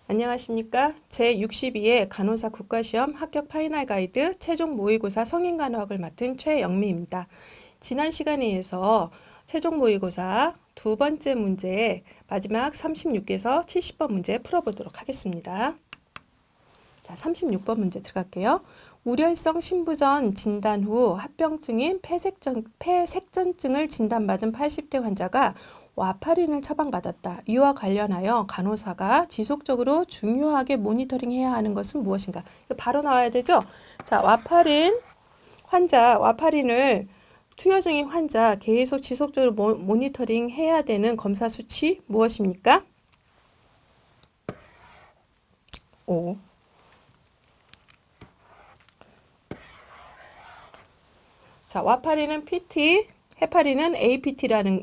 안녕하십니까? 제62회 간호사 국가시험 합격 파이널 가이드 최종 모의고사 성인간호학을 맡은 최영미입니다. 지난 시간에 이어서 최종 모의고사 두 번째 문제 마지막 36에서 70번 문제 풀어보도록 하겠습니다. 자, 36번 문제 들어갈게요. 우려성 신부전 진단 후 합병증인 폐색전증을 진단받은 80대 환자가 와파린을 처방받았다. 이와 관련하여 간호사가 지속적으로 중요하게 모니터링해야 하는 것은 무엇인가? 이거 바로 나와야 되죠? 자, 와파린을 투여 중인 환자 계속 지속적으로 모니터링해야 되는 검사 수치 무엇입니까? 5. 자, 와파린은 PT, 헤파린은 APTT라는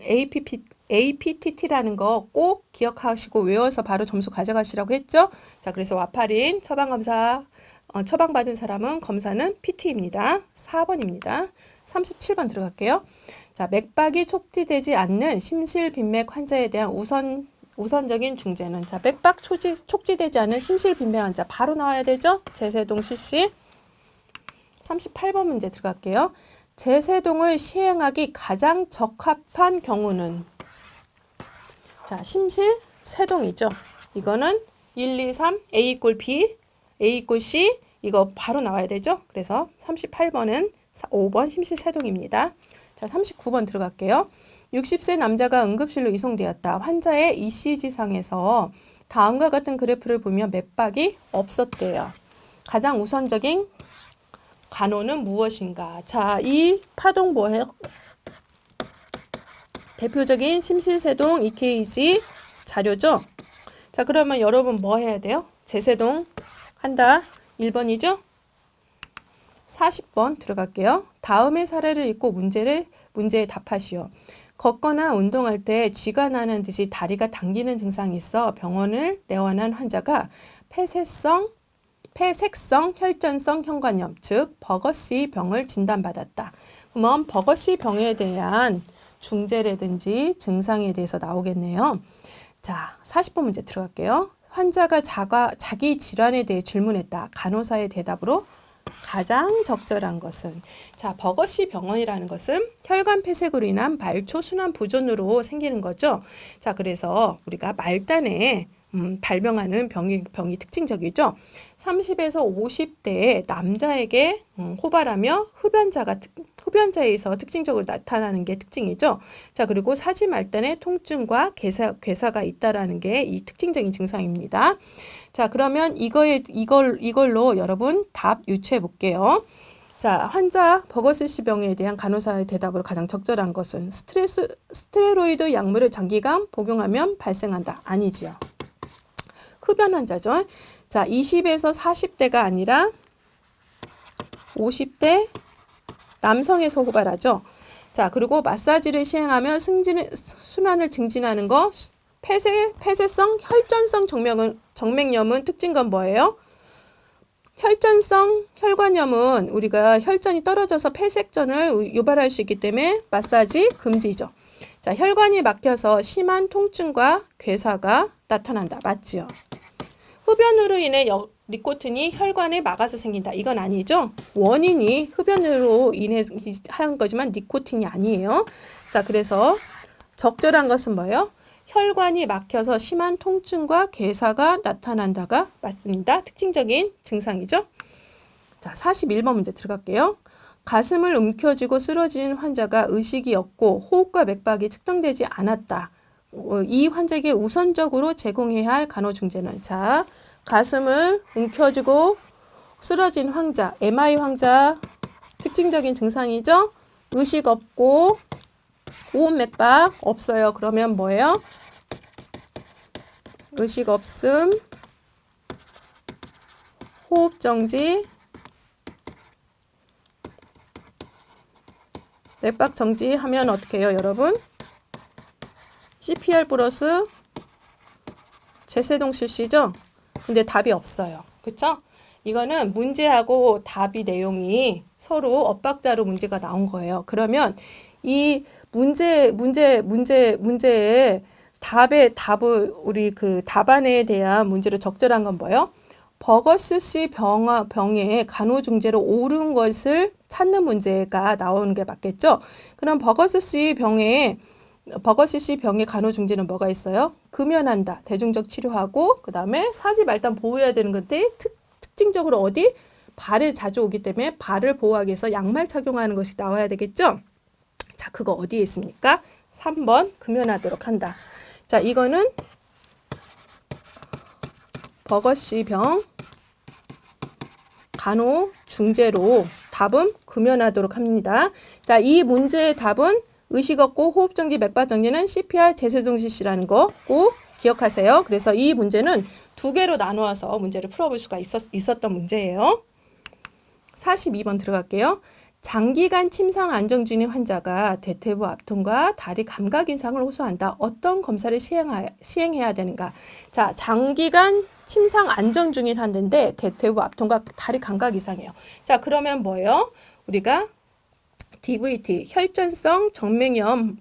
거 꼭 기억하시고 외워서 바로 점수 가져가시라고 했죠? 자, 그래서 와파린 처방받은 사람은 검사는 PT입니다. 4번입니다. 37번 들어갈게요. 자, 맥박이 촉지되지 않는 심실빈맥 환자에 대한 우선적인 중재는, 자, 맥박 촉지되지 않는 심실빈맥 환자 바로 나와야 되죠? 제세동 실시. 38번 문제 들어갈게요. 제세동을 시행하기 가장 적합한 경우는, 자, 심실세동이죠. 이거는 1, 2, 3, A = B, A = C, 이거 바로 나와야 되죠. 그래서 38번은 5번 심실세동입니다. 자, 39번 들어갈게요. 60세 남자가 응급실로 이송되었다. 환자의 ECG상에서 다음과 같은 그래프를 보면 맥박이 없었대요. 가장 우선적인 간호는 무엇인가? 자, 이 파동 뭐예요? 대표적인 심실세동 EKG 자료죠? 자, 그러면 여러분 뭐 해야 돼요? 제세동 한다. 1번이죠? 40번 들어갈게요. 다음의 사례를 읽고 문제에 답하시오. 걷거나 운동할 때 쥐가 나는 듯이 다리가 당기는 증상이 있어 병원을 내원한 환자가 폐색성 혈전성 현관염, 즉 버거시 병을 진단받았다. 그러면 버거시 병에 대한 중재라든지 증상에 대해서 나오겠네요. 자, 40번 문제 들어갈게요. 환자가 자기 질환에 대해 질문했다. 간호사의 대답으로 가장 적절한 것은, 자, 버거시 병원이라는 것은 혈관 폐색으로 인한 말초 순환 부존으로 생기는 거죠. 자, 그래서 우리가 말단에 발병하는 병이 특징적이죠. 30에서 50대의 남자에게 호발하며 흡연자에서 특징적으로 나타나는 게 특징이죠. 자, 그리고 사지 말단에 통증과 괴사가 있다라는 게 이 특징적인 증상입니다. 자, 그러면 이걸로 여러분 답 유추해 볼게요. 자, 환자 버거시 병에 대한 간호사의 대답으로 가장 적절한 것은 스테로이드 약물을 장기간 복용하면 발생한다. 아니지요. 흡연 환자죠. 자, 20에서 40대가 아니라 50대 남성에서 호발하죠. 자, 그리고 마사지를 시행하면 순환을 증진하는 거, 폐쇄성 혈전성 정맥염은 특징건 뭐예요? 혈전성 혈관염은 우리가 혈전이 떨어져서 폐색전을 유발할 수 있기 때문에 마사지 금지죠. 자, 혈관이 막혀서 심한 통증과 괴사가 나타난다. 맞지요? 흡연으로 인해 니코틴이 혈관에 막아서 생긴다. 이건 아니죠? 원인이 흡연으로 인해 한 거지만 니코틴이 아니에요. 자, 그래서 적절한 것은 뭐예요? 혈관이 막혀서 심한 통증과 괴사가 나타난다가 맞습니다. 특징적인 증상이죠. 자, 41번 문제 들어갈게요. 가슴을 움켜쥐고 쓰러진 환자가 의식이 없고 호흡과 맥박이 측정되지 않았다. 이 환자에게 우선적으로 제공해야 할 간호중재는, 자, 가슴을 움켜쥐고 쓰러진 환자, MI 환자 특징적인 증상이죠. 의식 없고 호흡 맥박 없어요. 그러면 뭐예요? 의식 없음, 호흡 정지, 맥박 정지하면 어떻게 해요, 여러분? CPR 플러스 제세동 실시죠? 근데 답이 없어요. 그쵸? 이거는 문제하고 답이 내용이 서로 엇박자로 문제가 나온 거예요. 그러면 이 문제에 답을 우리 그 답안에 대한 문제로 적절한 건 뭐예요? 버거스 씨 병에 간호중재로 옳은 것을 찾는 문제가 나오는 게 맞겠죠? 그럼 버거스 씨 병의 간호중재는 뭐가 있어요? 금연한다, 대중적 치료하고, 그 다음에 사지 말단 보호해야 되는 건데 특징적으로 어디? 발에 자주 오기 때문에 발을 보호하기 위해서 양말 착용하는 것이 나와야 되겠죠? 자, 그거 어디에 있습니까? 3번 금연하도록 한다. 자, 이거는 버거시 병 간호 중재로 답은 금연하도록 합니다. 자, 이 문제의 답은 의식 없고 호흡 정지, 맥박 정지는 CPR 제세동 실시라는 거 꼭 기억하세요. 그래서 이 문제는 두 개로 나누어서 문제를 풀어볼 수가 있었던 문제예요. 42번 들어갈게요. 장기간 침상 안정 중인 환자가 대퇴부 압통과 다리 감각 이상을 호소한다. 어떤 검사를 시행해야 되는가? 자, 장기간 침상 안정 중인 환자인데 대퇴부 압통과 다리 감각 이상이에요. 자, 그러면 뭐예요? 우리가 DVT, 혈전성 정맥염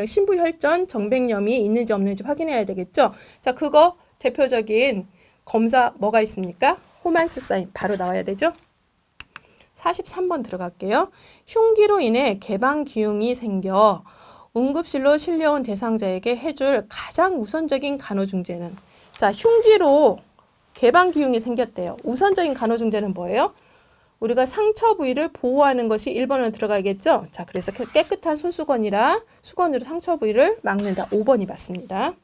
신부혈전 정맥염이 있는지 없는지 확인해야 되겠죠? 자, 그거 대표적인 검사 뭐가 있습니까? 호만스 사인 바로 나와야 되죠? 43번 들어갈게요. 흉기로 인해 개방 기흉이 생겨 응급실로 실려온 대상자에게 해줄 가장 우선적인 간호중재는, 자, 흉기로 개방 기흉이 생겼대요. 우선적인 간호중재는 뭐예요? 우리가 상처 부위를 보호하는 것이 1번으로 들어가겠죠? 자, 그래서 깨끗한 손수건으로 상처 부위를 막는다. 5번이 맞습니다.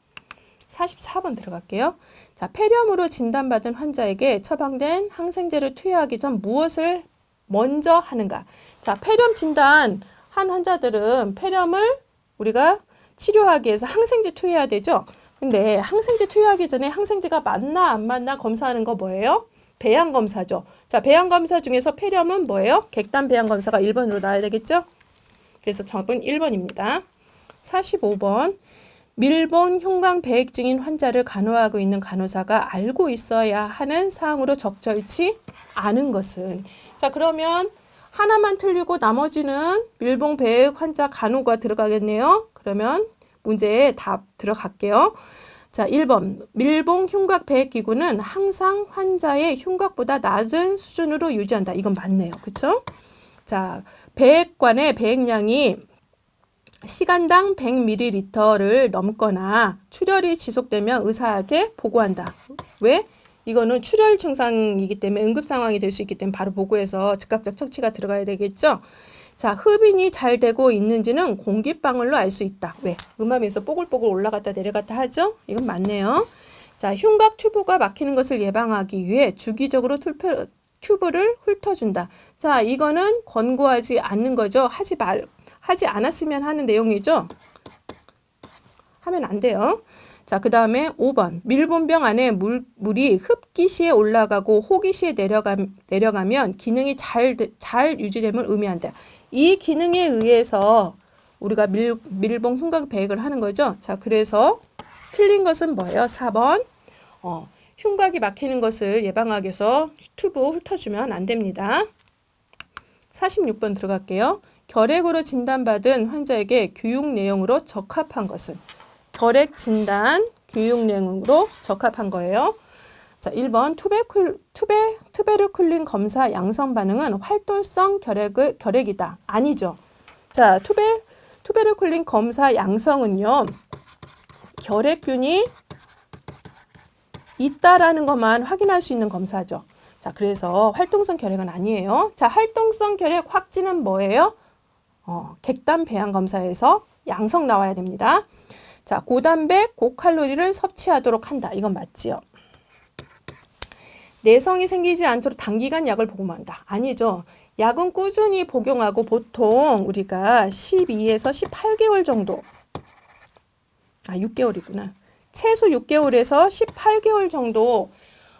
44번 들어갈게요. 자, 폐렴으로 진단받은 환자에게 처방된 항생제를 투여하기 전 무엇을 먼저 하는가? 자, 폐렴 진단 한 환자들은 폐렴을 우리가 치료하기 위해서 항생제 투여해야 되죠? 근데 항생제 투여하기 전에 항생제가 맞나 안 맞나 검사하는 거 뭐예요? 배양검사죠. 자, 배양검사 중에서 폐렴은 뭐예요? 객단 배양검사가 1번으로 나와야 되겠죠? 그래서 답은 1번입니다. 45번. 밀봉 흉곽 배액 중인 환자를 간호하고 있는 간호사가 알고 있어야 하는 사항으로 적절치 않은 것은, 자, 그러면 하나만 틀리고 나머지는 밀봉 배액 환자 간호가 들어가겠네요. 그러면 문제에 답 들어갈게요. 자, 1번. 밀봉 흉곽 배액 기구는 항상 환자의 흉곽보다 낮은 수준으로 유지한다. 이건 맞네요. 그쵸? 자, 배액관의 배액량이 시간당 100ml를 넘거나 출혈이 지속되면 의사에게 보고한다. 왜? 이거는 출혈 증상이기 때문에 응급 상황이 될 수 있기 때문에 바로 보고해서 즉각적 처치가 들어가야 되겠죠. 자, 흡인이 잘 되고 있는지는 공기방울로 알 수 있다. 왜? 음암에서 뽀글뽀글 올라갔다 내려갔다 하죠? 이건 맞네요. 자, 흉곽 튜브가 막히는 것을 예방하기 위해 주기적으로 튜브를 훑어준다. 자, 이거는 권고하지 않는 거죠. 하지 않았으면 하는 내용이죠. 하면 안 돼요. 자, 그 다음에 5번. 밀봉병 안에 물이 흡기시에 올라가고 호기시에 내려가면 기능이 잘 유지됨을 의미한다. 이 기능에 의해서 우리가 밀봉 흉곽 배액을 하는 거죠. 자, 그래서 틀린 것은 뭐예요? 4번. 흉곽이 막히는 것을 예방하기 위해서 튜브 훑어주면 안 됩니다. 46번 들어갈게요. 결핵으로 진단받은 환자에게 교육 내용으로 적합한 것은, 결핵 진단 교육 내용으로 적합한 거예요. 자, 1번 투베르클린 검사 양성 반응은 활동성 결핵이다. 아니죠. 자, 투베르클린 검사 양성은요, 결핵균이 있다라는 것만 확인할 수 있는 검사죠. 자, 그래서 활동성 결핵은 아니에요. 자, 활동성 결핵 확진은 뭐예요? 객단 배양 검사에서 양성 나와야 됩니다. 자, 고단백, 고칼로리를 섭취하도록 한다. 이건 맞지요. 내성이 생기지 않도록 단기간 약을 복용한다. 아니죠. 약은 꾸준히 복용하고 보통 우리가 12에서 18개월 정도, 6개월이구나. 최소 6개월에서 18개월 정도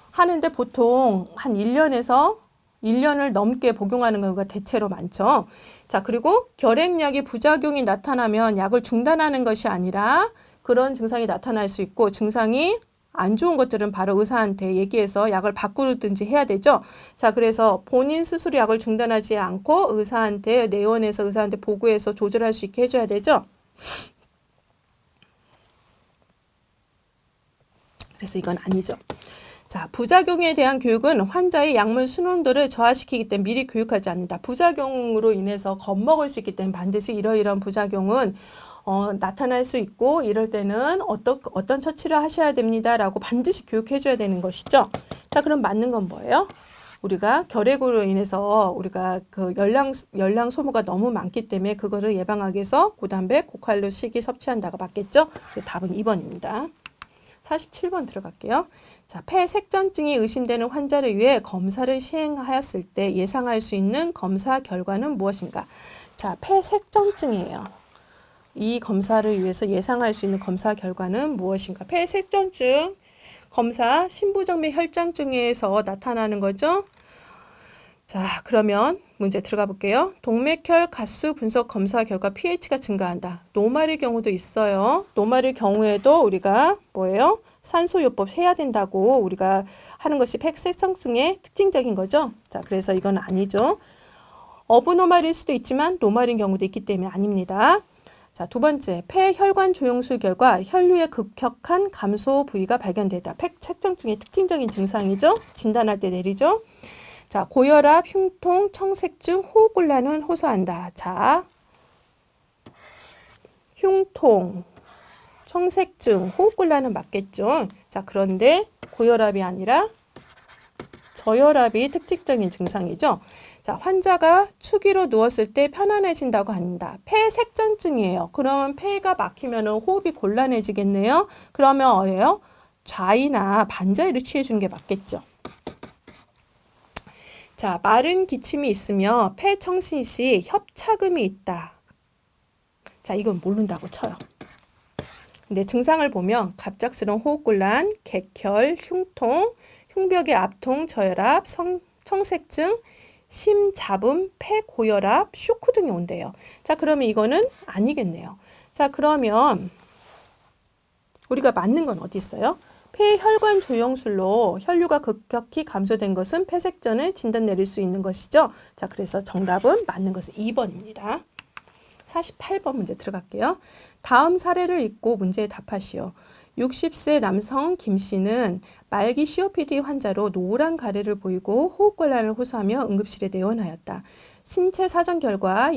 하는데 보통 한 1년을 넘게 복용하는 경우가 대체로 많죠. 자, 그리고 결핵약의 부작용이 나타나면 약을 중단하는 것이 아니라 그런 증상이 나타날 수 있고, 증상이 안 좋은 것들은 바로 의사한테 얘기해서 약을 바꾸든지 해야 되죠. 자, 그래서 본인 스스로 약을 중단하지 않고 내원해서 의사한테 보고해서 조절할 수 있게 해줘야 되죠. 그래서 이건 아니죠. 자, 부작용에 대한 교육은 환자의 약물 순환도를 저하시키기 때문에 미리 교육하지 않는다. 부작용으로 인해서 겁먹을 수 있기 때문에 반드시 이러이러한 부작용은 나타날 수 있고 이럴 때는 어떤 처치를 하셔야 됩니다라고 반드시 교육해 줘야 되는 것이죠. 자, 그럼 맞는 건 뭐예요? 우리가 결핵으로 인해서 우리가 그 열량 소모가 너무 많기 때문에 그거를 예방하기 위해서 고단백, 고칼로 식이 섭취한다가 맞겠죠? 답은 2번입니다. 47번 들어갈게요. 자, 폐색전증이 의심되는 환자를 위해 검사를 시행하였을 때 예상할 수 있는 검사 결과는 무엇인가? 자, 폐색전증이에요. 이 검사를 위해서 예상할 수 있는 검사 결과는 무엇인가? 폐색전증 검사 신부적 및 혈장증에서 나타나는 거죠. 자, 그러면 문제 들어가 볼게요. 동맥혈 가스 분석 검사 결과 pH가 증가한다. 노말의 경우도 있어요. 노말의 경우에도 우리가 뭐예요? 산소요법 해야 된다고 우리가 하는 것이 폐색전증의 특징적인 거죠. 자, 그래서 이건 아니죠. 어브노말일 수도 있지만 노말인 경우도 있기 때문에 아닙니다. 자, 두 번째, 폐혈관 조영술 결과 혈류의 급격한 감소 부위가 발견되다. 폐색전증의 특징적인 증상이죠. 진단할 때 내리죠. 자, 고혈압, 흉통, 청색증, 호흡곤란은 호소한다. 자, 흉통, 청색증, 호흡곤란은 맞겠죠. 자, 그런데 고혈압이 아니라 저혈압이 특징적인 증상이죠. 자, 환자가 축으로 누웠을 때 편안해진다고 한다. 폐색전증이에요. 그러면 폐가 막히면 호흡이 곤란해지겠네요. 그러면 뭐예요? 좌이나 반자이를 취해주는 게 맞겠죠. 자, 마른 기침이 있으며 폐청신 시 협착음이 있다. 자, 이건 모른다고 쳐요. 근데 증상을 보면 갑작스러운 호흡곤란, 객혈, 흉통, 흉벽의 압통, 저혈압, 청색증, 심잡음, 폐고혈압, 쇼크 등이 온대요. 자, 그러면 이거는 아니겠네요. 자, 그러면 우리가 맞는 건 어디 있어요? 폐혈관 조영술로 혈류가 급격히 감소된 것은 폐색전을 진단 내릴 수 있는 것이죠. 자, 그래서 정답은 맞는 것은 2번입니다. 48번 문제 들어갈게요. 다음 사례를 읽고 문제에 답하시오. 60세 남성 김 씨는 말기 COPD 환자로 노란 가래를 보이고 호흡곤란을 호소하며 응급실에 내원하였다. 신체 사전 결과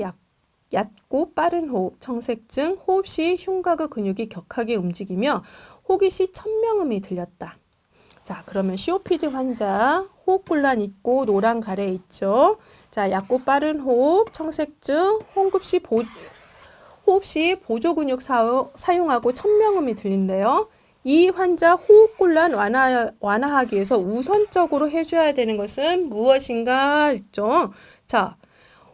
얕고 빠른 호흡, 청색증, 호흡 시 흉곽의 근육이 격하게 움직이며 호기 시 천명음이 들렸다. 자, 그러면 COPD 환자 호흡곤란 있고 노란 가래 있죠. 자, 얕고 빠른 호흡, 청색증, 호흡 시 보조 근육 사용하고 천명음이 들린대요. 이 환자 호흡곤란 완화하기 위해서 우선적으로 해줘야 되는 것은 무엇인가 있죠. 자,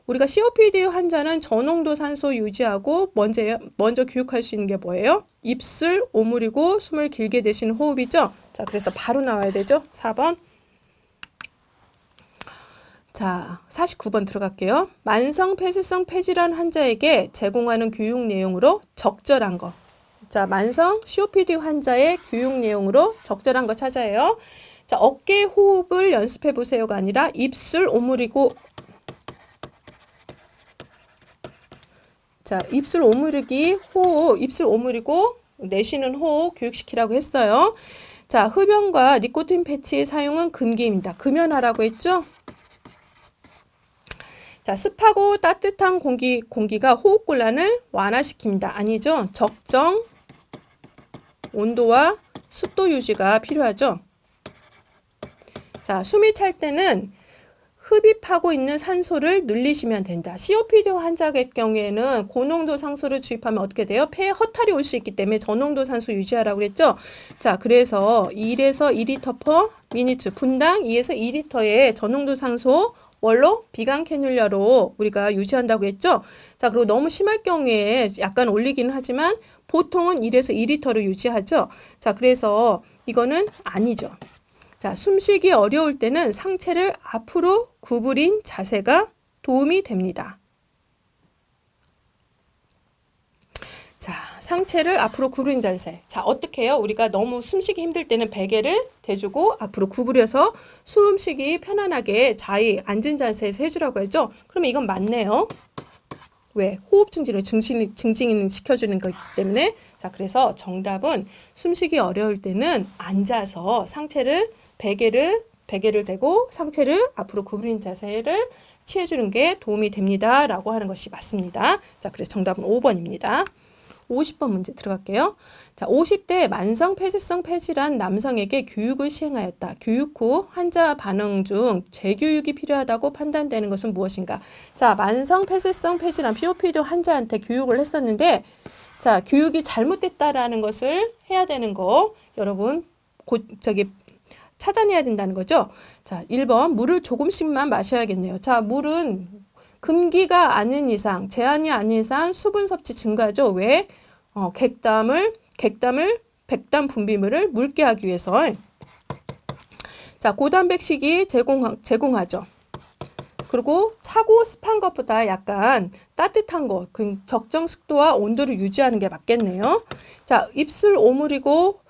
우리가 COPD 환자는 저농도 산소 유지하고 먼저 교육할 수 있는 게 뭐예요? 입술 오므리고 숨을 길게 내쉬는 호흡이죠. 자, 그래서 바로 나와야 되죠. 4번. 자, 49번 들어갈게요. 만성 폐쇄성 폐질환 환자에게 제공하는 교육 내용으로 적절한 거. 자, 만성 COPD 환자의 교육 내용으로 적절한 거 찾아요. 자, 어깨 호흡을 연습해 보세요가 아니라 입술 오므리고 자, 입술 오므리기 호흡, 입술 오므리고 내쉬는 호흡 교육시키라고 했어요. 자, 흡연과 니코틴 패치 사용은 금기입니다. 금연하라고 했죠? 자, 습하고 따뜻한 공기가 호흡곤란을 완화시킵니다. 아니죠? 적정 온도와 습도 유지가 필요하죠. 자, 숨이 찰 때는 흡입하고 있는 산소를 늘리시면 된다. COPD 환자의 경우에는 고농도 산소를 주입하면 어떻게 돼요? 폐에 허탈이 올 수 있기 때문에 저농도 산소 유지하라고 그랬죠. 자, 그래서 1에서 2리터 per minute 분당 2에서 2리터의 저농도 산소 원로 비강 캐뉼라로 우리가 유지한다고 했죠. 자, 그리고 너무 심할 경우에 약간 올리기는 하지만 보통은 1에서 2리터로 유지하죠. 자, 그래서 이거는 아니죠. 자, 숨쉬기 어려울 때는 상체를 앞으로 구부린 자세가 도움이 됩니다. 자, 상체를 앞으로 구부린 자세. 자, 어떻게 해요? 우리가 너무 숨쉬기 힘들 때는 베개를 대주고 앞으로 구부려서 숨쉬기 편안하게 앉은 자세에서 해주라고 했죠? 그러면 이건 맞네요. 왜? 호흡 증진을 증진시켜주는 거기 때문에. 자, 그래서 정답은 숨쉬기 어려울 때는 앉아서 상체를 베개를 대고 상체를 앞으로 구부린 자세를 취해주는 게 도움이 됩니다. 라고 하는 것이 맞습니다. 자, 그래서 정답은 5번입니다. 50번 문제 들어갈게요. 자, 50대 만성 폐쇄성 폐질환 남성에게 교육을 시행하였다. 교육 후 환자 반응 중 재교육이 필요하다고 판단되는 것은 무엇인가? 자, 만성 폐쇄성 폐질환 POPD 환자한테 교육을 했었는데, 자, 교육이 잘못됐다라는 것을 해야 되는 거 여러분 찾아내야 된다는 거죠. 자, 1번 물을 조금씩만 마셔야겠네요. 자, 물은 금기가 아닌 이상, 제한이 아닌 이상 수분 섭취 증가죠. 왜? 백담 분비물을 묽게 하기 위해서. 자, 고단백식이 제공하죠. 그리고 차고 습한 것보다 약간 따뜻한 것, 그 적정 습도와 온도를 유지하는 게 맞겠네요. 자, 입술 오므리고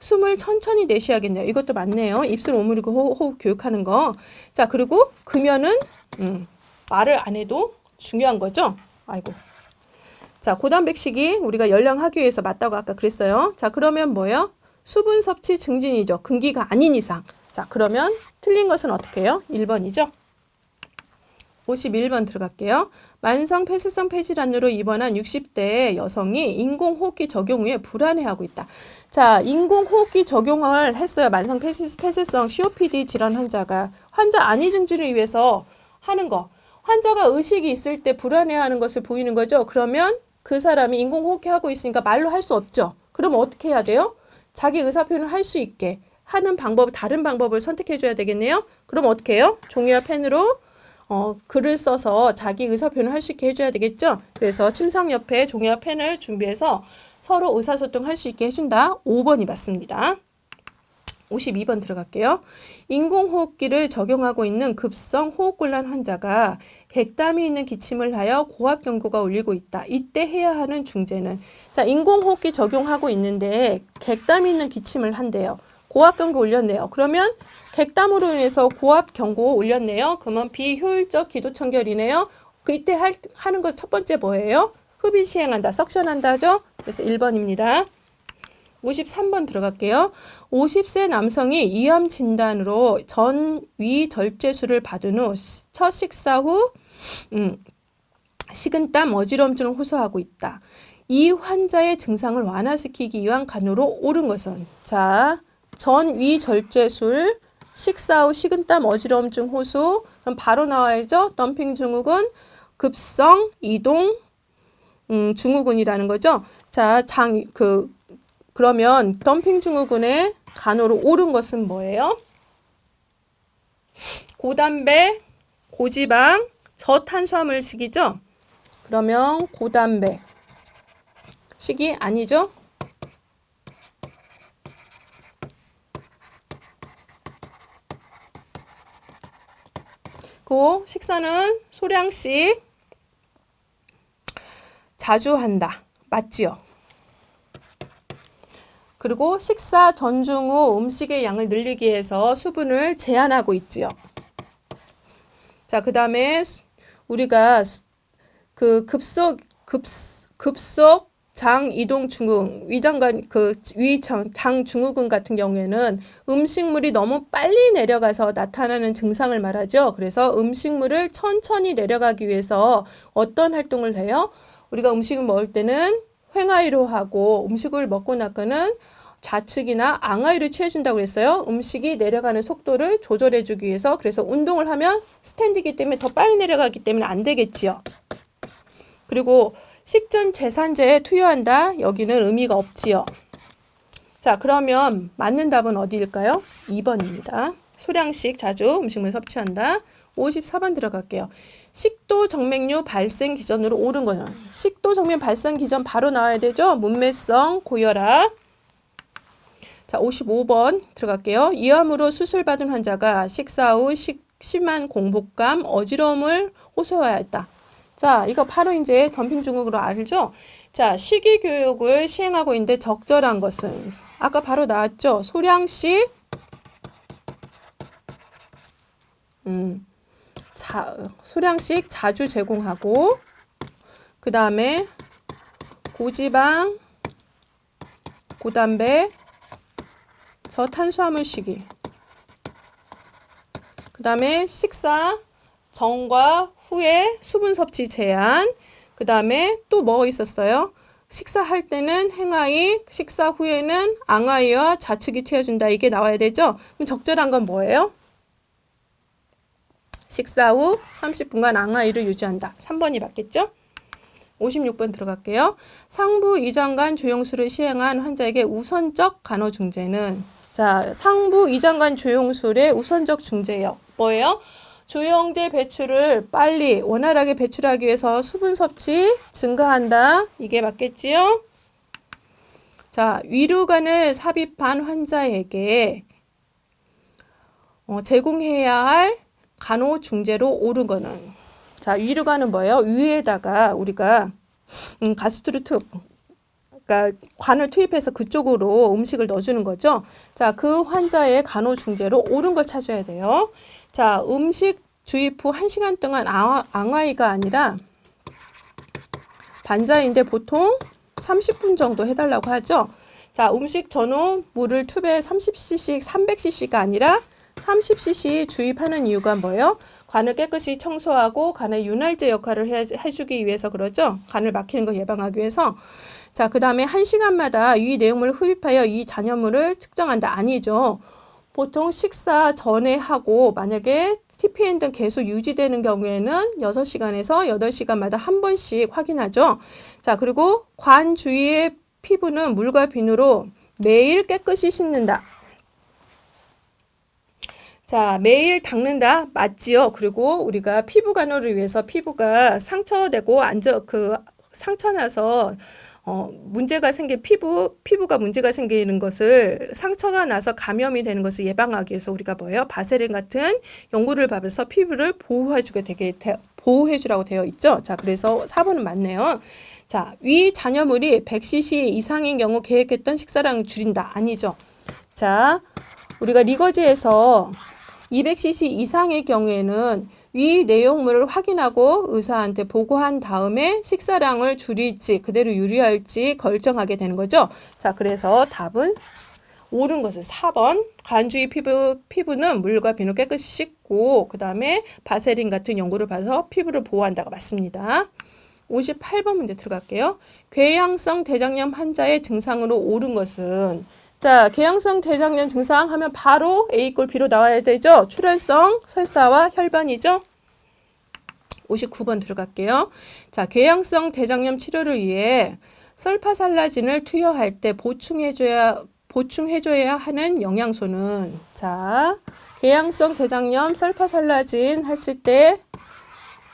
숨을 천천히 내쉬어야겠네요. 이것도 맞네요. 입술 오므리고 호흡 교육하는 거. 자, 그리고 금연은 말을 안 해도 중요한 거죠. 아이고. 자, 고단백식이 우리가 열량하기 위해서 맞다고 아까 그랬어요. 자, 그러면 뭐예요? 수분 섭취 증진이죠. 금기가 아닌 이상. 자, 그러면 틀린 것은 어떻게 해요? 1번이죠. 51번 들어갈게요. 만성 폐쇄성 폐질환으로 입원한 60대 여성이 인공호흡기 적용 후에 불안해하고 있다. 자, 인공호흡기 적용을 했어요. 만성 폐쇄성 COPD 질환 환자 안위 증진을 위해서 하는 거. 환자가 의식이 있을 때 불안해하는 것을 보이는 거죠. 그러면 그 사람이 인공호흡기 하고 있으니까 말로 할 수 없죠. 그럼 어떻게 해야 돼요? 자기 의사표현을 할 수 있게 하는 방법, 다른 방법을 선택해 줘야 되겠네요. 그럼 어떻게 해요? 종이와 펜으로 글을 써서 자기 의사표현을 할 수 있게 해줘야 되겠죠. 그래서 침상 옆에 종이와 펜을 준비해서 서로 의사소통할 수 있게 해준다. 5번이 맞습니다. 52번 들어갈게요. 인공호흡기를 적용하고 있는 급성 호흡곤란 환자가 객담이 있는 기침을 하여 고압경고가 울리고 있다. 이때 해야 하는 중재는? 자, 인공호흡기 적용하고 있는데 객담이 있는 기침을 한대요. 고압경고 울렸네요. 그러면 객담으로 인해서 고압경고 울렸네요. 그러면 비효율적 기도청결이네요. 이때 하는 것 첫 번째 뭐예요? 흡인 시행한다. 석션한다죠? 그래서 1번입니다. 53번 들어갈게요. 50세 남성이 위암 진단으로 전위절제술을 받은 후 첫 식사 후 식은땀, 어지럼증을 호소하고 있다. 이 환자의 증상을 완화시키기 위한 간호로 옳은 것은? 자, 전위절제술, 식사 후 식은땀, 어지럼증 호소. 그럼 바로 나와야죠. 덤핑 증후군, 급성 이동 증후군이라는 거죠. 자, 그러면 덤핑 증후군의 간호로 옳은 것은 뭐예요? 고단백, 고지방, 저탄수화물식이죠. 그러면 고단백 식이 아니죠. 그 식사는 소량씩 자주 한다. 맞지요? 그리고 식사 전중 후 음식의 양을 늘리기 위해서 수분을 제한하고 있지요. 자, 그 다음에 우리가 그 급속 장 이동 증후군, 장 증후군 같은 경우에는 음식물이 너무 빨리 내려가서 나타나는 증상을 말하죠. 그래서 음식물을 천천히 내려가기 위해서 어떤 활동을 해요? 우리가 음식을 먹을 때는 횡하유로 하고 음식을 먹고 나서는 좌측이나 앙하유를 취해준다고 그랬어요. 음식이 내려가는 속도를 조절해주기 위해서. 그래서 운동을 하면 스탠드이기 때문에 더 빨리 내려가기 때문에 안 되겠지요. 그리고 식전 제산제에 투여한다. 여기는 의미가 없지요. 자, 그러면 맞는 답은 어디일까요? 2번입니다. 소량씩 자주 음식물 섭취한다. 54번 들어갈게요. 식도 정맥류 발생 기전으로 옳은 거는? 식도 정맥 발생 기전 바로 나와야 되죠. 문매성 고혈압. 자, 55번 들어갈게요. 이암으로 수술받은 환자가 식사 후 심한 공복감, 어지러움을 호소하였다. 자, 이거 바로 이제 덤핑 증후군으로 알죠? 자, 식이교육을 시행하고 있는데 적절한 것은? 아까 바로 나왔죠? 소량씩 소량씩 자주 제공하고, 그 다음에 고지방, 고단백, 저탄수화물식이. 그 다음에 식사 전과 후에 수분 섭취 제한. 그 다음에 또 뭐 있었어요? 식사할 때는 행하이, 식사 후에는 앙하이와 좌측이 채워준다. 이게 나와야 되죠? 그럼 적절한 건 뭐예요? 식사 후 30분간 앙하이를 유지한다. 3번이 맞겠죠? 56번 들어갈게요. 상부 이장관 조영술을 시행한 환자에게 우선적 간호 중재는, 자, 상부 이장관 조영술의 우선적 중재요. 뭐예요? 조영제 배출을 빨리 원활하게 배출하기 위해서 수분 섭취 증가한다. 이게 맞겠지요? 자, 위루관을 삽입한 환자에게 제공해야 할 간호 중재로 옳은 거는, 자, 위루관은 뭐예요? 위에다가 우리가 가스트를 그러니까 관을 투입해서 그쪽으로 음식을 넣어주는 거죠. 자, 그 환자의 간호 중재로 옳은 걸 찾아야 돼요. 자, 음식 주입 후 1시간 동안 앙하이가 아니라 반자인데 보통 30분 정도 해달라고 하죠. 자, 음식 전후 물을 튜브에 30cc, 300cc가 아니라 30cc 주입하는 이유가 뭐예요? 간을 깨끗이 청소하고 간의 윤활제 역할을 해주기 위해서 그러죠. 간을 막히는 거 예방하기 위해서. 자, 그 다음에 1시간마다 이 내용물을 흡입하여 이 잔여물을 측정한다. 아니죠. 보통 식사 전에 하고 만약에 TPN 등 계속 유지되는 경우에는 6시간에서 8시간마다 한 번씩 확인하죠. 자, 그리고 관 주위의 피부는 물과 비누로 매일 깨끗이 씻는다. 자, 매일 닦는다. 맞지요? 그리고 우리가 피부 간호를 위해서 피부가 상처되고 상처 나서 문제가 생긴 피부가 문제가 생기는 것을, 상처가 나서 감염이 되는 것을 예방하기 위해서 우리가 뭐예요? 바세린 같은 연고를 바르면서 피부를 보호해주라고 되어 있죠. 자, 그래서 4번은 맞네요. 자, 위 잔여물이 100cc 이상인 경우 계획했던 식사량을 줄인다. 아니죠. 자, 우리가 리거지에서 200cc 이상의 경우에는 위 내용물을 확인하고 의사한테 보고한 다음에 식사량을 줄일지 그대로 유지할지 결정하게 되는 거죠. 자, 그래서 답은 옳은 것은 4번. 간 주위 피부는 물과 비누 깨끗이 씻고 그 다음에 바세린 같은 연고를 발라서 피부를 보호한다가 맞습니다. 58번 문제 들어갈게요. 궤양성 대장염 환자의 증상으로 옳은 것은, 자, 궤양성 대장염 증상 하면 바로 A꼴 B로 나와야 되죠. 출혈성 설사와 혈반이죠. 59번 들어갈게요. 자, 궤양성 대장염 치료를 위해 설파살라진을 투여할 때 보충해줘야 하는 영양소는, 자, 궤양성 대장염 설파살라진 했을 때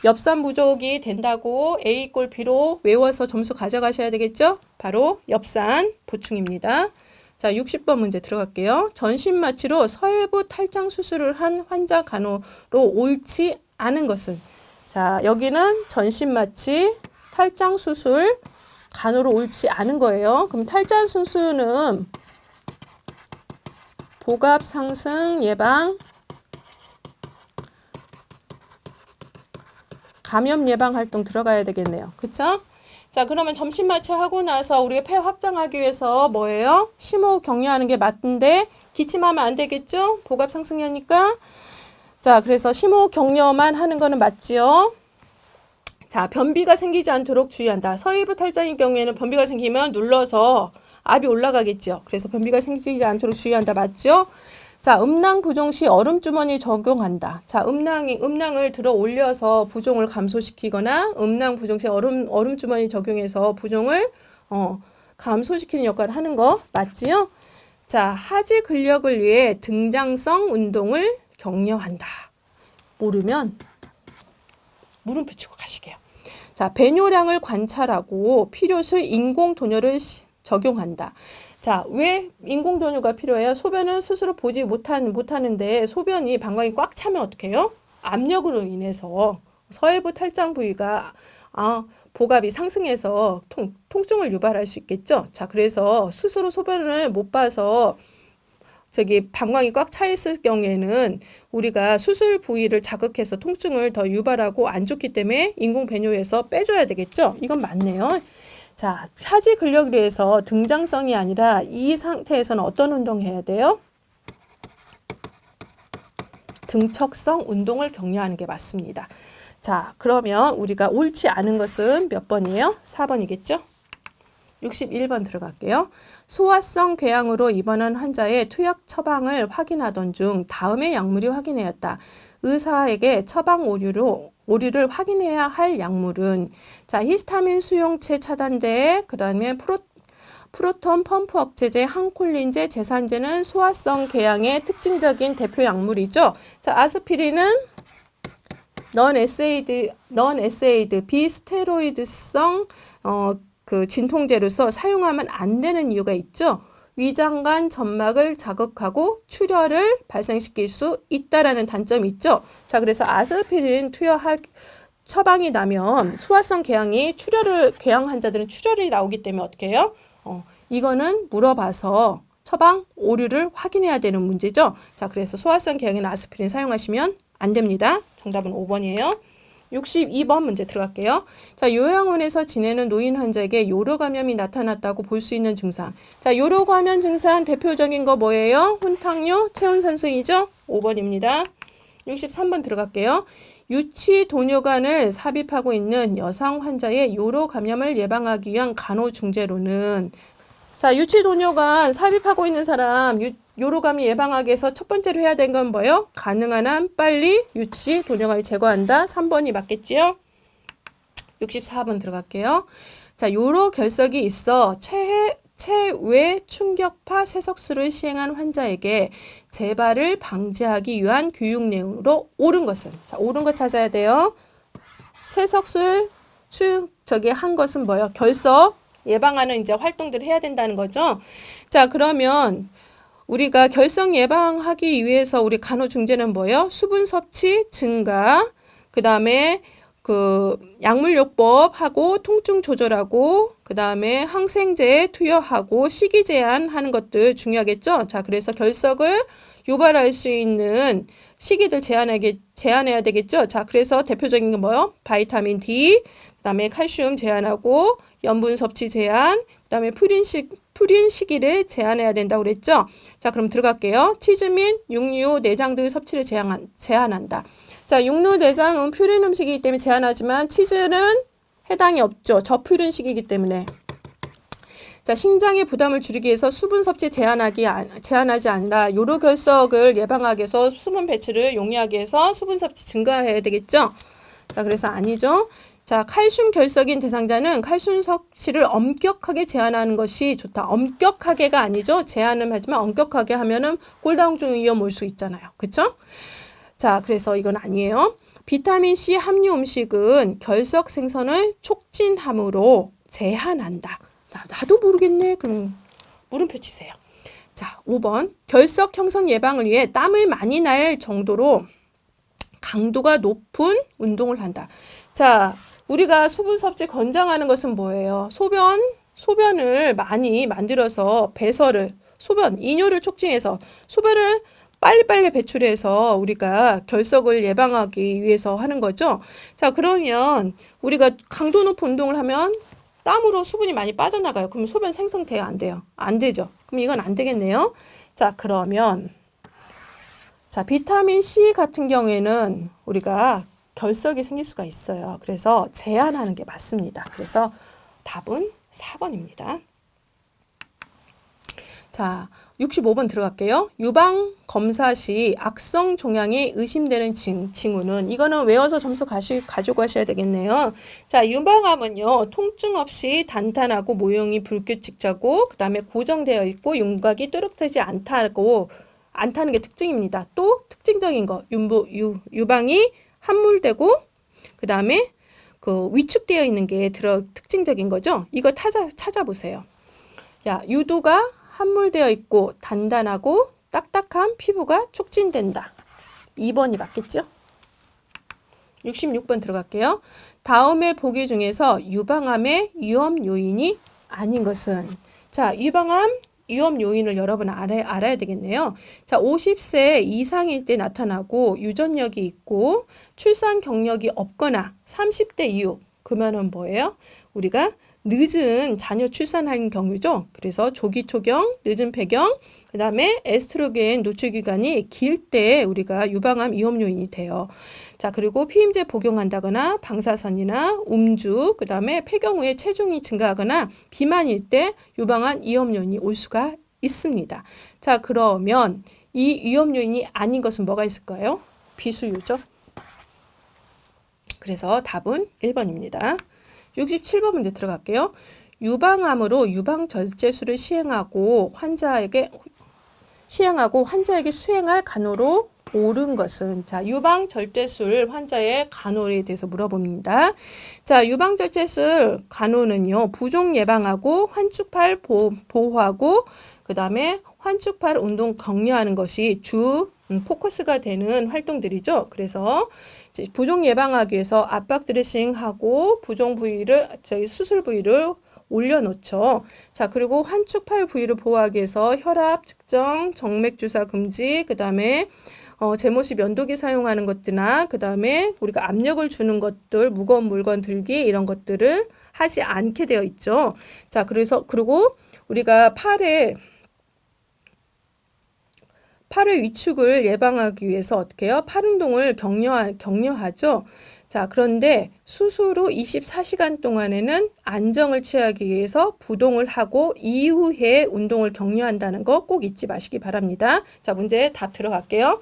엽산 부족이 된다고 A꼴 B로 외워서 점수 가져가셔야 되겠죠. 바로 엽산 보충입니다. 자, 60번 문제 들어갈게요. 전신마취로 서해부 탈장 수술을 한 환자 간호로 옳지 않은 것은, 자, 여기는 전신마취 탈장 수술 간호로 옳지 않은 거예요. 그럼 탈장 수술은 복압 상승 예방, 감염 예방 활동 들어가야 되겠네요. 그쵸? 자, 그러면 점심 마취하고 나서 우리가 폐 확장하기 위해서 뭐예요? 심호흡 격려하는 게 맞는데 기침하면 안 되겠죠? 복압 상승이니까. 자, 그래서 심호흡 격려만 하는 거는 맞지요? 자, 변비가 생기지 않도록 주의한다. 서해부 탈장의 경우에는 변비가 생기면 눌러서 압이 올라가겠죠. 그래서 변비가 생기지 않도록 주의한다. 맞죠? 자, 음낭 부종 시 얼음주머니 적용한다. 자, 음낭을 들어 올려서 부종을 감소시키거나 음낭 부종 시 얼음주머니 적용해서 부종을 감소시키는 역할을 하는 거 맞지요? 자, 하지 근력을 위해 등장성 운동을 격려한다. 모르면 물음표 치고 가시게요. 자, 배뇨량을 관찰하고 필요시 인공 도뇨를 적용한다. 자, 왜 인공도뇨가 필요해요? 소변은 스스로 보지 못하는데 소변이 방광이 꽉 차면 어떻게 해요? 압력으로 인해서 서해부 탈장 부위가 복압이 상승해서 통증을 유발할 수 있겠죠. 자, 그래서 스스로 소변을 못 봐서 방광이 꽉 차 있을 경우에는 우리가 수술 부위를 자극해서 통증을 더 유발하고 안 좋기 때문에 인공 배뇨에서 빼줘야 되겠죠? 이건 맞네요. 자, 하지 근력을 위해서 등장성이 아니라 이 상태에서는 어떤 운동 해야 돼요? 등척성 운동을 격려하는 게 맞습니다. 자, 그러면 우리가 옳지 않은 것은 몇 번이에요? 4번이겠죠? 61번 들어갈게요. 소화성 궤양으로 입원한 환자의 투약 처방을 확인하던 중 다음의 약물이 확인되었다. 의사에게 처방 오류를 확인해야 할 약물은 자, 히스타민 수용체 차단제, 그 다음에 프로톤 펌프 억제제, 항콜린제, 제산제는 소화성 궤양의 특징적인 대표 약물이죠. 자, 아스피린은 넌 에세이드 비스테로이드성 진통제로서 사용하면 안 되는 이유가 있죠. 위장관 점막을 자극하고 출혈을 발생시킬 수 있다라는 단점이 있죠. 자, 그래서 아스피린 처방이 나면 소화성 궤양 환자들은 출혈이 나오기 때문에 어떻게 해요? 이거는 물어봐서 처방 오류를 확인해야 되는 문제죠. 자, 그래서 소화성 궤양에는 아스피린 사용하시면 안 됩니다. 정답은 5번이에요. 62번 문제 들어갈게요. 자, 요양원에서 지내는 노인 환자에게 요로 감염이 나타났다고 볼 수 있는 증상. 자, 요로 감염 증상 대표적인 거 뭐예요? 혼탕뇨, 체온상승이죠? 5번입니다. 63번 들어갈게요. 유치 도뇨관을 삽입하고 있는 여성 환자의 요로 감염을 예방하기 위한 간호중재로는 자, 유치 도뇨관 삽입하고 있는 사람 요로 감염 예방하기 위해서 첫 번째로 해야 되는 건 뭐예요? 가능한 한 빨리 유치 도뇨관을 제거한다. 3번이 맞겠지요? 64번 들어갈게요. 자, 요로 결석이 있어 체외 충격파 쇠석술을 시행한 환자에게 재발을 방지하기 위한 교육 내용으로 옳은 것은 자, 옳은 거 찾아야 돼요. 쇠석술 한 것은 뭐예요? 결석 예방하는 이제 활동들을 해야 된다는 거죠. 자, 그러면 우리가 결석 예방하기 위해서 우리 간호중재는 뭐예요? 수분 섭취 증가, 그 다음에 약물요법하고 통증 조절하고, 그 다음에 항생제 투여하고 식이 제한하는 것들 중요하겠죠. 자, 그래서 결석을 유발할 수 있는 식이들 제한해야 되겠죠. 자, 그래서 대표적인 게 뭐예요? 바이타민 D, 그 다음에 칼슘 제한하고 염분 섭취 제한, 그 다음에 푸린 시기를 제한해야 된다고 그랬죠. 자, 그럼 들어갈게요. 치즈 및 육류, 내장들 섭취를 제한한다. 자, 육류, 내장은 퓨린 음식이기 때문에 제한하지만 치즈는 해당이 없죠. 저퓨린식이기 때문에. 자, 신장의 부담을 줄이기 위해서 수분 섭취 제한하지 아니라 요로 결석을 예방하기 위해서 수분 배출을 용이하기 위해서 수분 섭취 증가해야 되겠죠. 자, 그래서 아니죠. 자, 칼슘 결석인 대상자는 칼슘 섭취를 엄격하게 제한하는 것이 좋다. 엄격하게가 아니죠. 제한은 하지만 엄격하게 하면은 골다공증 위험 올 수 있잖아요. 그쵸? 자, 그래서 이건 아니에요. 비타민C 함유 음식은 결석 생성을 촉진함으로 제한한다. 나도 모르겠네. 그럼 물음표 치세요. 자, 5번. 결석 형성 예방을 위해 땀을 많이 날 정도로 강도가 높은 운동을 한다. 자, 우리가 수분 섭취 권장하는 것은 뭐예요? 소변을 많이 만들어서 이뇨를 촉진해서 소변을 빨리빨리 배출해서 우리가 결석을 예방하기 위해서 하는 거죠. 자, 그러면 우리가 강도 높은 운동을 하면 땀으로 수분이 많이 빠져나가요. 그럼 소변 생성돼요? 안 돼요? 안 되죠. 그럼 이건 안 되겠네요. 자, 그러면 자, 비타민 C 같은 경우에는 우리가 결석이 생길 수가 있어요. 그래서 제한하는 게 맞습니다. 그래서 답은 4번입니다. 자, 65번 들어갈게요. 유방 검사 시 악성 종양이 의심되는 징후는 이거는 외워서 점수 가지고 가셔야 되겠네요. 자, 유방암은요. 통증 없이 단단하고 모형이 불규칙하고 그 다음에 고정되어 있고 윤곽이 또렷하지 않다는 게 특징입니다. 또 특징적인 거 유방이 함몰되고 그 다음에 위축되어 있는 게 특징적인 거죠. 이거 찾아보세요. 야, 유두가 함몰되어 있고 단단하고 딱딱한 피부가 촉진된다. 2번이 맞겠죠? 66번 들어갈게요. 다음의 보기 중에서 유방암의 위험 요인이 아닌 것은 자, 유방암 위험 요인을 여러분 알아야 되겠네요. 자, 50세 이상일 때 나타나고 유전력이 있고 출산 경력이 없거나 30대 이후 그러면은 뭐예요? 우리가 늦은 자녀 출산하는 경우죠. 그래서 조기 초경, 늦은 폐경, 그 다음에 에스트로겐 노출 기간이 길 때 우리가 유방암 위험 요인이 돼요. 자, 그리고 피임제 복용한다거나 방사선이나 음주, 그 다음에 폐경 후에 체중이 증가하거나 비만일 때 유방암 위험 요인이 올 수가 있습니다. 자, 그러면 이 위험 요인이 아닌 것은 뭐가 있을까요? 비수유죠. 그래서 답은 1번입니다. 67번 문제 들어갈게요. 유방암으로 유방절제술을 시행하고 환자에게 수행할 간호로 옳은 것은, 자, 유방절제술 환자의 간호에 대해서 물어봅니다. 자, 유방절제술 간호는요, 부종 예방하고 환축팔 보호하고 그 다음에 환축팔 운동 격려하는 것이 주 포커스가 되는 활동들이죠. 그래서 부종 예방하기 위해서 압박 드레싱하고 부종 부위를 수술 부위를 올려놓죠. 자, 그리고 환축팔 부위를 보호하기 위해서 혈압 측정, 정맥 주사 금지, 그 다음에 제모시 면도기 사용하는 것들이나 그 다음에 우리가 압력을 주는 것들, 무거운 물건 들기 이런 것들을 하지 않게 되어 있죠. 자, 그리고 우리가 팔의 위축을 예방하기 위해서 어떻게 해요? 팔 운동을 격려하죠. 자, 그런데 수술 후 24시간 동안에는 안정을 취하기 위해서 부동을 하고 이후에 운동을 격려한다는 거 꼭 잊지 마시기 바랍니다. 자, 문제 답 들어갈게요.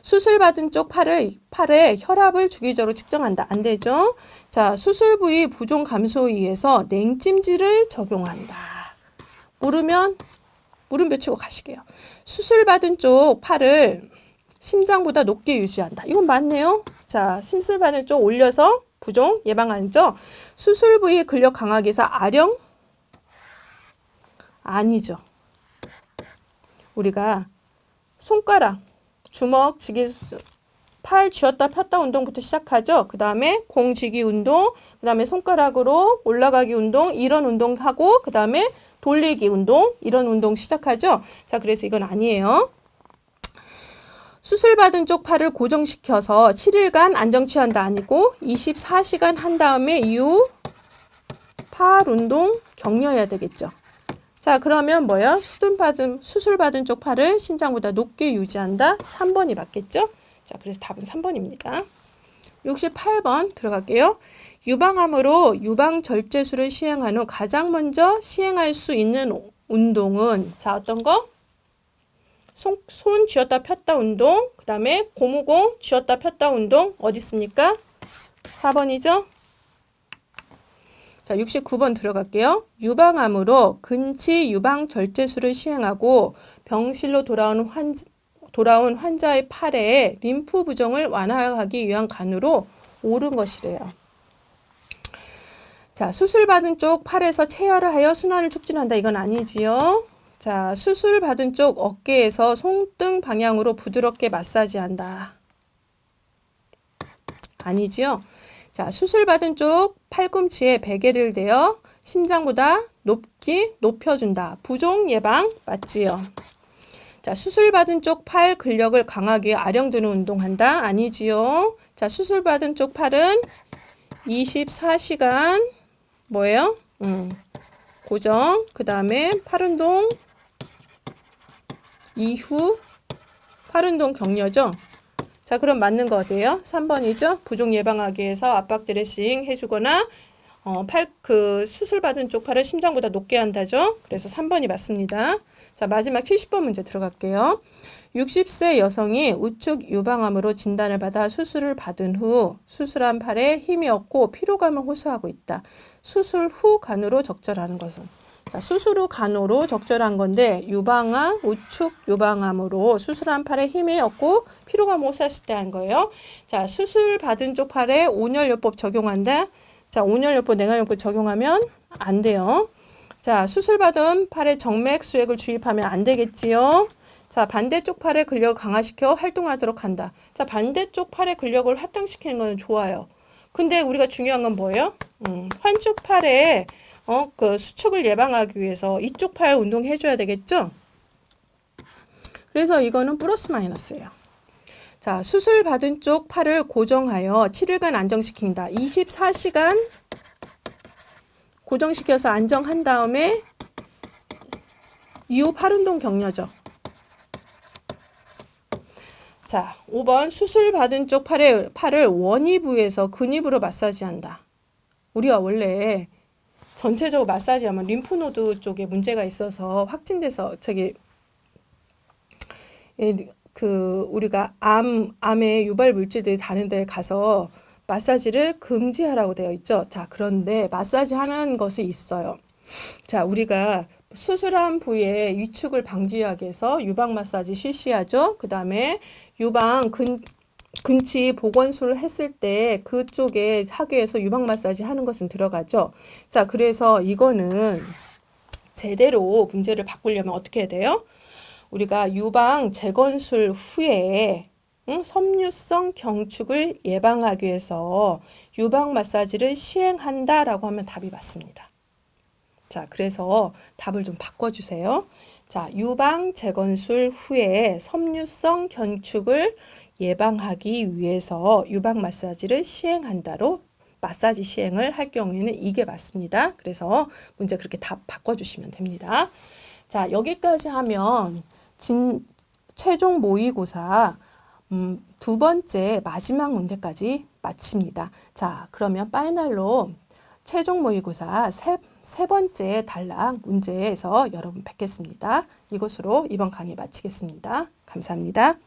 수술받은 쪽 팔에 혈압을 주기적으로 측정한다. 안 되죠? 자, 수술 부위 부종 감소에 의해서 냉찜질을 적용한다. 모르면 물음표 치고 가시게요. 수술받은 쪽 팔을 심장보다 높게 유지한다. 이건 맞네요. 자, 수술받은 쪽 올려서 부종 예방하죠. 수술 부위 근력 강하기 위해서 아령? 아니죠. 우리가 손가락, 주먹, 쥐기, 팔 쥐었다 폈다 운동부터 시작하죠. 그 다음에 공 쥐기 운동, 그 다음에 손가락으로 올라가기 운동, 이런 운동하고 그 다음에 돌리기 운동, 이런 운동 시작하죠. 자, 그래서 이건 아니에요. 수술받은 쪽 팔을 고정시켜서 7일간 안정 취한다 아니고 24시간 한 다음에 이후 팔 운동 격려해야 되겠죠. 자, 그러면 뭐야? 수술받은 쪽 팔을 심장보다 높게 유지한다. 3번이 맞겠죠? 자, 그래서 답은 3번입니다. 68번 들어갈게요. 유방암으로 유방절제술을 시행한 후 가장 먼저 시행할 수 있는 운동은, 자, 어떤 거? 손 쥐었다 폈다 운동, 그 다음에 고무공 쥐었다 폈다 운동, 어디 있습니까? 4번이죠? 자, 69번 들어갈게요. 유방암으로 근치 유방절제술을 시행하고 병실로 돌아온 환자의 팔에 림프 부종을 완화하기 위한 간호로 옳은 것이래요. 자, 수술받은 쪽 팔에서 체열을 하여 순환을 촉진한다. 이건 아니지요. 자, 수술받은 쪽 어깨에서 손등 방향으로 부드럽게 마사지한다. 아니지요. 자, 수술받은 쪽 팔꿈치에 베개를 대어 심장보다 높여준다. 부종 예방 맞지요. 자, 수술받은 쪽 팔 근력을 강하게 아령드는 운동한다. 아니지요. 자, 수술받은 쪽 팔은 24시간 뭐예요? 고정. 그 다음에 팔 운동 이후 팔 운동 격려죠. 자, 그럼 맞는 거 어때요? 3번이죠. 부종 예방하기 위해서 압박 드레싱 해주거나 수술받은 쪽 팔을 심장보다 높게 한다죠. 그래서 3번이 맞습니다. 자, 마지막 70번 문제 들어갈게요. 60세 여성이 우측 유방암으로 진단을 받아 수술을 받은 후 수술한 팔에 힘이 없고 피로감을 호소하고 있다. 수술 후 간호로 적절하는 것은? 자, 수술 후 간호로 적절한 건데 유방암, 우측 유방암으로 수술한 팔에 힘이 없고 피로감을 호소했을 때 한 거예요. 자, 수술 받은 쪽 팔에 온열요법 적용한다. 자, 온열요법, 냉각요법 적용하면 안 돼요. 자, 수술받은 팔에 정맥 수액을 주입하면 안 되겠지요. 자, 반대쪽 팔의 근력을 강화시켜 활동하도록 한다. 자, 반대쪽 팔의 근력을 활동시키는 건 좋아요. 근데 우리가 중요한 건 뭐예요? 환축 팔에 그 수축을 예방하기 위해서 이쪽 팔 운동해줘야 되겠죠? 그래서 이거는 플러스 마이너스예요. 자, 수술 받은 쪽 팔을 고정하여 7일간 안정시킨다. 24시간 고정시켜서 안정한 다음에 이후 팔 운동 격려죠. 자, 5번 수술 받은 쪽 팔을 원위부에서 근위부로 마사지한다. 우리가 원래 전체적으로 마사지하면 림프노드 쪽에 문제가 있어서 확진돼서 우리가 암의 유발 물질들이 다른 데 가서 마사지를 금지하라고 되어 있죠. 자, 그런데 마사지 하는 것이 있어요. 자, 우리가 수술한 부위에 위축을 방지하기 위해서 유방 마사지 실시하죠. 그 다음에 유방 근치 보건술을 했을 때 그쪽에 하기 위해서 유방 마사지 하는 것은 들어가죠. 자, 그래서 이거는 제대로 문제를 바꾸려면 어떻게 해야 돼요? 우리가 유방 재건술 후에 섬유성 경축을 예방하기 위해서 유방 마사지를 시행한다라고 하면 답이 맞습니다. 자, 그래서 답을 좀 바꿔주세요. 자, 유방 재건술 후에 섬유성 경축을 예방하기 위해서 유방 마사지를 시행한다로 마사지 시행을 할 경우에는 이게 맞습니다. 그래서 문제 그렇게 답 바꿔주시면 됩니다. 자, 여기까지 하면 최종 모의고사 두 번째 마지막 문제까지 마칩니다. 자, 그러면 파이널로 최종 모의고사 세 번째 단락 문제에서 여러분 뵙겠습니다. 이것으로 이번 강의 마치겠습니다. 감사합니다.